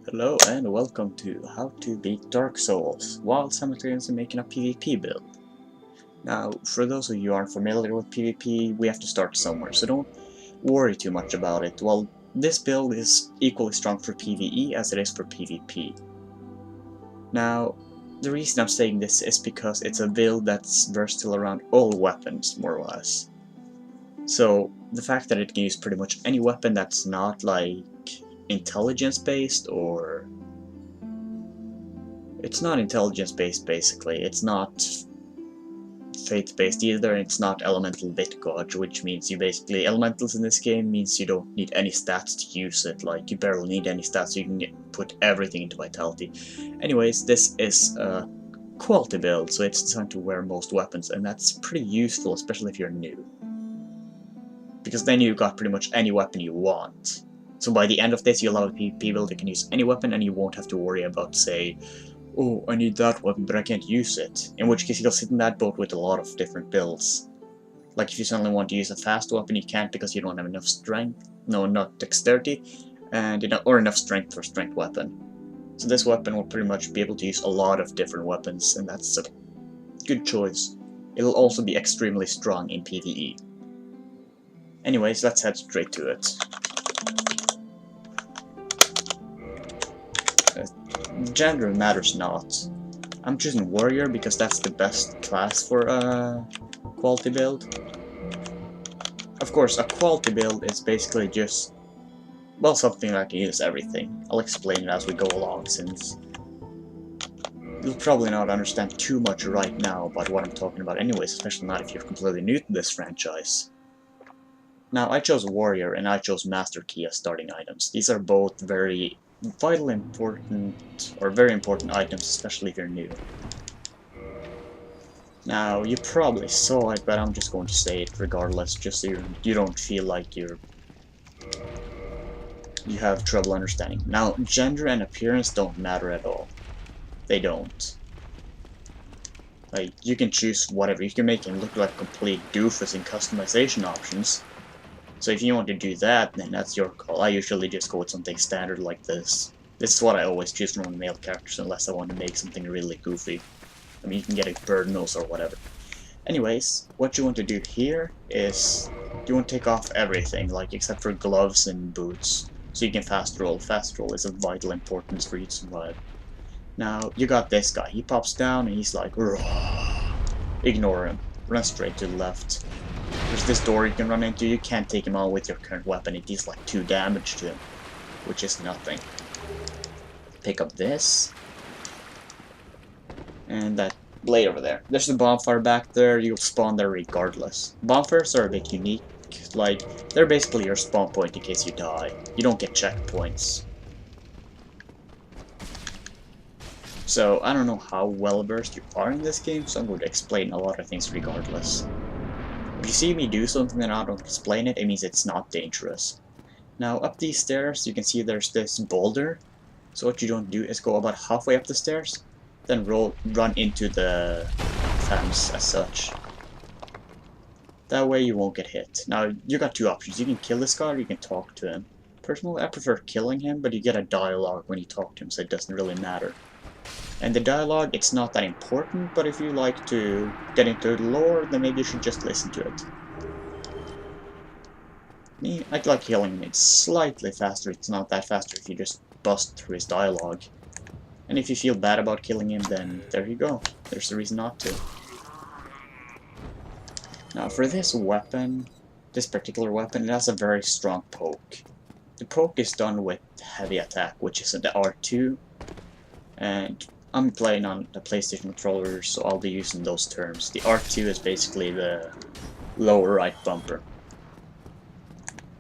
Hello and welcome to How to Beat Dark Souls while simultaneously making a PvP build. Now, for those of you who aren't familiar with PvP, we have to start somewhere, so don't worry too much about it. Well, this build is equally strong for PvE as it is for PvP. Now, the reason I'm saying this is because it's a build that's versatile around all weapons, more or less. So, the fact that it can use pretty much any weapon that's not like intelligence based or it's not intelligence based basically, it's not faith based either, and it's not elemental bit gauge, which means you basically, elementals in this game means you don't need any stats to use it, like you barely need any stats, so you can put everything into vitality. Anyways, this is a quality build, so it's designed to wear most weapons, and that's pretty useful, especially if you're new. Because then you got pretty much any weapon you want. So by the end of this, you'll have a PvP build that can use any weapon, and you won't have to worry about, say, oh, I need that weapon, but I can't use it. In which case, you'll sit in that boat with a lot of different builds. Like if you suddenly want to use a fast weapon, you can't because you don't have enough strength, no, not dexterity, and or enough strength for a strength weapon. So this weapon will pretty much be able to use a lot of different weapons, and that's a good choice. It'll also be extremely strong in PvE. Anyways, let's head straight to it. Gender matters not. I'm choosing warrior because that's the best class for a quality build. Of course, a quality build is basically just, well, something that can use everything. I'll explain it as we go along, since you'll probably not understand too much right now about what I'm talking about anyways, especially not if you're completely new to this franchise. Now, I chose warrior and I chose master key as starting items. These are both very very important items, especially if you're new. Now, you probably saw it, but I'm just going to say it regardless, just so you don't feel like you have trouble understanding. Now, gender and appearance don't matter at all. They don't. Like, you can choose whatever. You can make him look like a complete doofus in customization options. So if you want to do that, then that's your call. I usually just go with something standard like this. This is what I always choose from male characters unless I want to make something really goofy. I mean, you can get a bird nose or whatever. Anyways, what you want to do here is you want to take off everything, like except for gloves and boots, so you can fast roll. Fast roll is of vital importance for you to survive. Now, you got this guy. He pops down and he's like, "Roar." Ignore him. Run straight to the left. There's this door you can run into. You can't take him on with your current weapon. It deals like 2 damage to him, which is nothing. Pick up this. And that blade over there. There's a bonfire back there. You'll spawn there regardless. Bonfires are a bit unique. Like, they're basically your spawn point in case you die. You don't get checkpoints. So, I don't know how well versed you are in this game, so I'm going to explain a lot of things regardless. If you see me do something and I don't explain it, it means it's not dangerous. Now, up these stairs, you can see there's this boulder. So what you don't do is go about halfway up the stairs, then run into the fence as such. That way you won't get hit. Now, you got 2 options. You can kill this guy or you can talk to him. Personally, I prefer killing him, but you get a dialogue when you talk to him, so it doesn't really matter. And the dialogue, it's not that important, but if you like to get into the lore, then maybe you should just listen to it. Me, I like killing him. It's slightly faster. It's not that faster if you just bust through his dialogue. And if you feel bad about killing him, then there you go. There's a reason not to. Now, for this weapon, this particular weapon, it has a very strong poke. The poke is done with heavy attack, which is the R2, and I'm playing on the PlayStation controller, so I'll be using those terms. The R2 is basically the lower right bumper.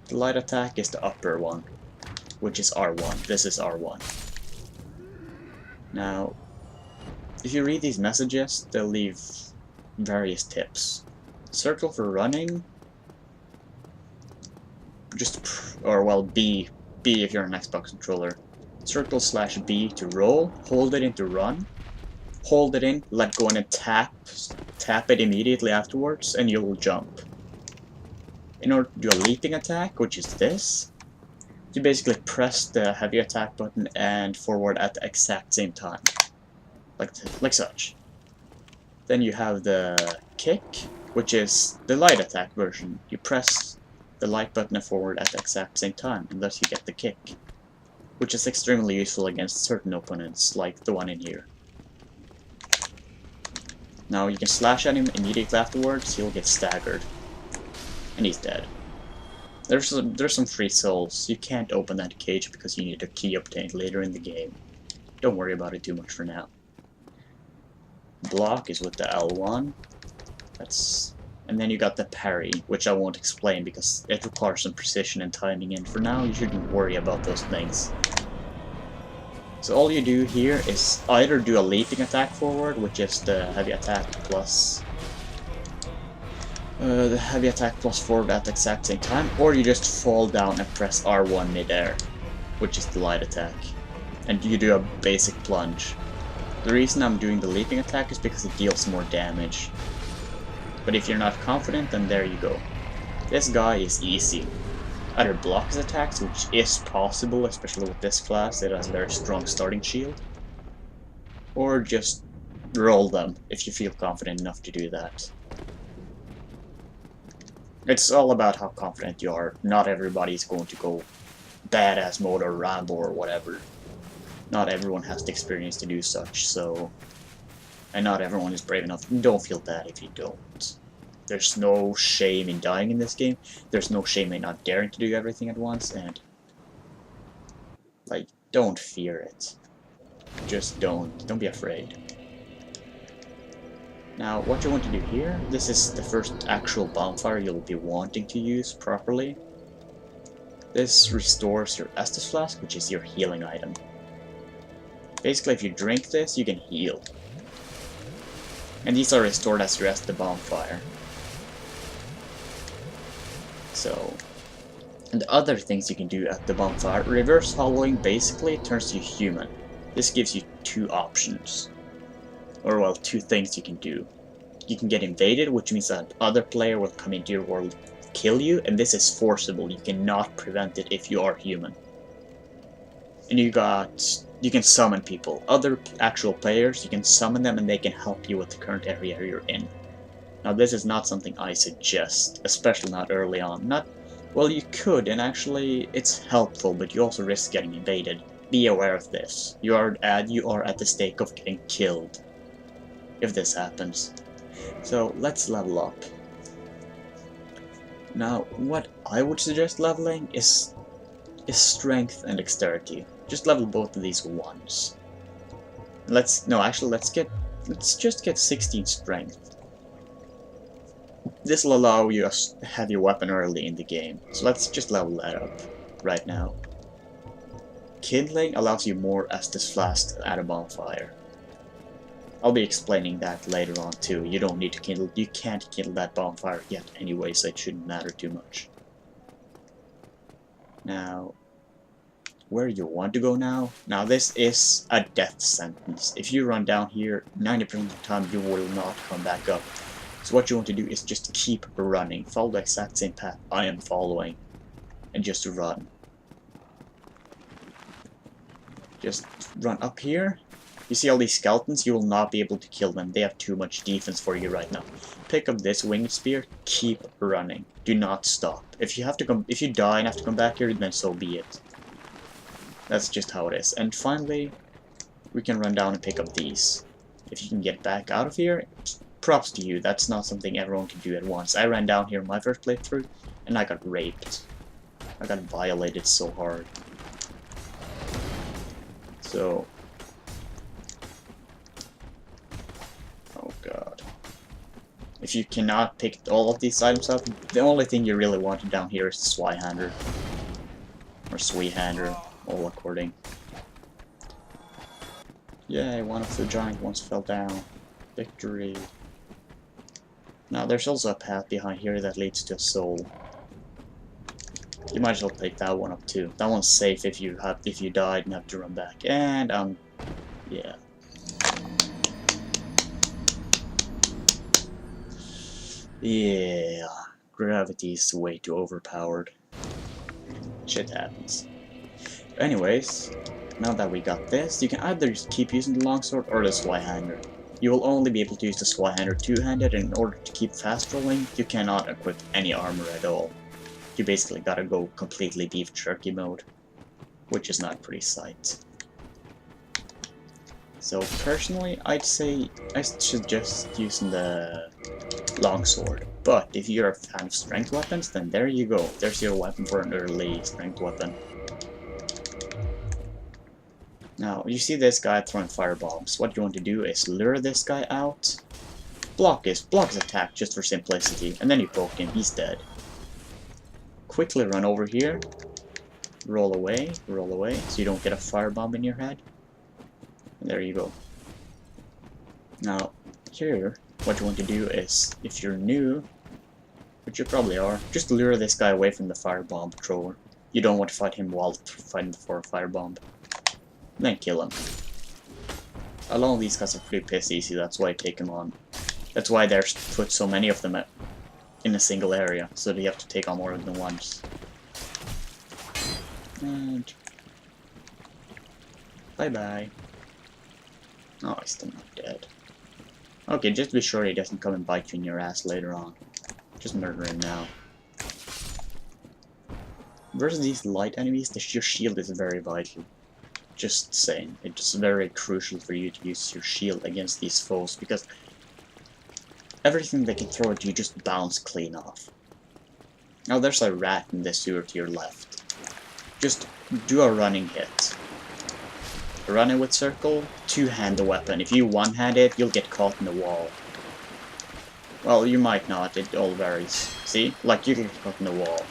The light attack is the upper one, which is R1. This is R1. Now, if you read these messages, they'll leave various tips. Circle for running, B if you're an Xbox controller. Circle/B to roll, hold it in to run, hold it in, let go and then tap it immediately afterwards, and you'll jump. In order to do a leaping attack, which is this, You basically press the heavy attack button and forward at the exact same time, like such. Then you have the kick, which is the light attack version. You press the light button and forward at the exact same time, and thus you get the kick, which is extremely useful against certain opponents, like the one in here. Now you can slash at him immediately afterwards, he'll get staggered, and he's dead. There's some free souls. You can't open that cage because you need a key obtained later in the game. Don't worry about it too much for now. Block is with the L1. And then you got the parry, which I won't explain because it requires some precision and timing, and for now you shouldn't worry about those things. So all you do here is either do a leaping attack forward, which is the heavy attack plus forward at the exact same time, or you just fall down and press R1 midair, which is the light attack, and you do a basic plunge. The reason I'm doing the leaping attack is because it deals more damage. But if you're not confident, then there you go. This guy is easy. Either block his attacks, which is possible, especially with this class, it has a very strong starting shield, or just roll them if you feel confident enough to do that. It's all about how confident you are. Not everybody is going to go badass mode or Rambo or whatever. Not everyone has the experience to do such, so... And not everyone is brave enough. Don't feel bad if you don't. There's no shame in dying in this game. There's no shame in not daring to do everything at once, and... like, don't fear it. Just don't be afraid. Now, what you want to do here, this is the first actual bonfire you'll be wanting to use properly. This restores your Estus Flask, which is your healing item. Basically, if you drink this, you can heal. And these are restored as you rest the bonfire. So, and the other things you can do at the bonfire, reverse hollowing basically turns you human. This gives you two options. Or well, two things you can do. You can get invaded, which means that other player will come into your world, kill you, and this is forcible. You cannot prevent it if you are human. And you can summon people. Other actual players, you can summon them and they can help you with the current area you're in. Now this is not something I suggest, especially not early on. Well, you could, and actually it's helpful, but you also risk getting invaded. Be aware of this. You are at the stake of getting killed if this happens. So let's level up. Now, what I would suggest leveling is strength and dexterity. Just level both of these once. Let's just get 16 strength. This will allow you a heavy weapon early in the game. So let's just level that up right now. Kindling allows you more Estus Flasks at a bonfire. I'll be explaining that later on too. You don't need to kindle. You can't kindle that bonfire yet anyway, so it shouldn't matter too much. Now, where you want to go now? Now this is a death sentence. If you run down here, 90% of the time you will not come back up. So what you want to do is just keep running. Follow the exact same path I am following. And just run. Just run up here. You see all these skeletons? You will not be able to kill them. They have too much defense for you right now. Pick up this winged spear. Keep running. Do not stop. If you die and have to come back here, then so be it. That's just how it is. And finally, we can run down and pick up these. If you can get back out of here, props to you. That's not something everyone can do at once. I ran down here in my first playthrough, and I got raped. I got violated so hard. So... oh god. If you cannot pick all of these items up, the only thing you really want down here is the Swyhander. Or Sweehander, all according. Yay, one of the giant ones fell down. Victory. Now there's also a path behind here that leads to a soul. You might as well take that one up too. That one's safe if you died and have to run back. And yeah. Yeah, gravity is way too overpowered. Shit happens. Anyways, now that we got this, you can either just keep using the longsword or the Swyhander. You will only be able to use the Swyhander two-handed, and in order to keep fast rolling, you cannot equip any armor at all. You basically gotta go completely beef jerky mode, which is not a pretty sight. So personally, I'd say I suggest using the longsword. But if you're a fan of strength weapons, then there you go. There's your weapon for an early strength weapon. Now, you see this guy throwing firebombs. What you want to do is lure this guy out, block his attack just for simplicity, and then you poke him, he's dead. Quickly run over here, roll away, so you don't get a firebomb in your head. And there you go. Now, here, what you want to do is, if you're new, which you probably are, just lure this guy away from the firebomb thrower. You don't want to fight him while fighting for a firebomb. Then kill him. A lot of these guys are pretty piss easy, that's why I take them on. That's why there's put so many of them in a single area, so that you have to take on more than once. And bye-bye. Oh, he's still not dead. Okay, just be sure he doesn't come and bite you in your ass later on. Just murder him now. Versus these light enemies, your shield is very vital. Just saying, it's very crucial for you to use your shield against these foes, because everything they can throw at you just bounce clean off. Now there's a rat in the sewer to your left. Just do a running hit. Run it with circle, two-hand the weapon. If you one-hand it, you'll get caught in the wall. Well, you might not, it all varies. See? Like, you get caught in the wall.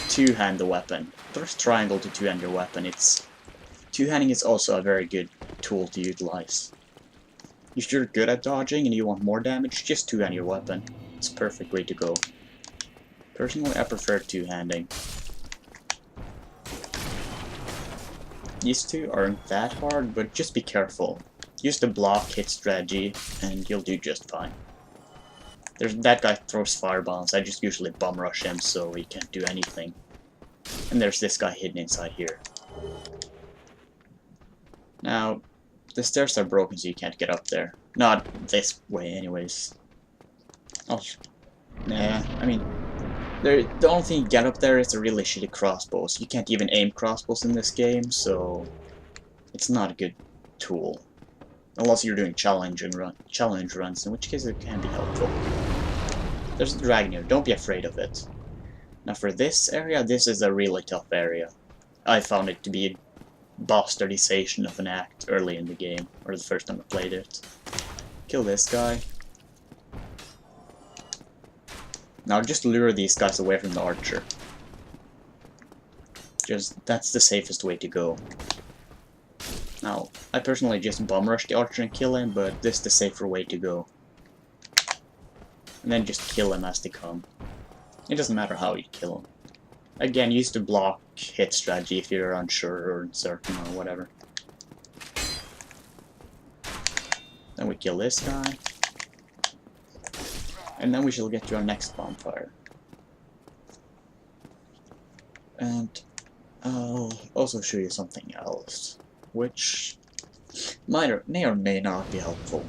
Two-hand the weapon. Press triangle to two-hand your weapon. Two-handing is also a very good tool to utilize. If you're good at dodging and you want more damage, just two-hand your weapon. It's a perfect way to go. Personally, I prefer two-handing. These two aren't that hard, but just be careful. Use the block hit strategy, and you'll do just fine. That guy throws firebombs. I just usually bum rush him so he can't do anything. And there's this guy hidden inside here. Now, the stairs are broken so you can't get up there. Not this way anyways. Oh, nah, I mean, the only thing you get up there is a really shitty crossbows. You can't even aim crossbows in this game, so it's not a good tool. Unless you're doing challenge runs, in which case it can be helpful. There's a dragon here, don't be afraid of it. Now for this area, this is a really tough area. I found it to be a bastardization of an act early in the game, or the first time I played it. Kill this guy. Now just lure these guys away from the archer. That's the safest way to go. Now, I personally just bum rush the archer and kill him, but this is the safer way to go. And then just kill him as they come. It doesn't matter how you kill him. Again, use the block hit strategy if you're unsure or uncertain or whatever. Then we kill this guy. And then we shall get to our next bonfire. And I'll also show you something else, which may or may not be helpful.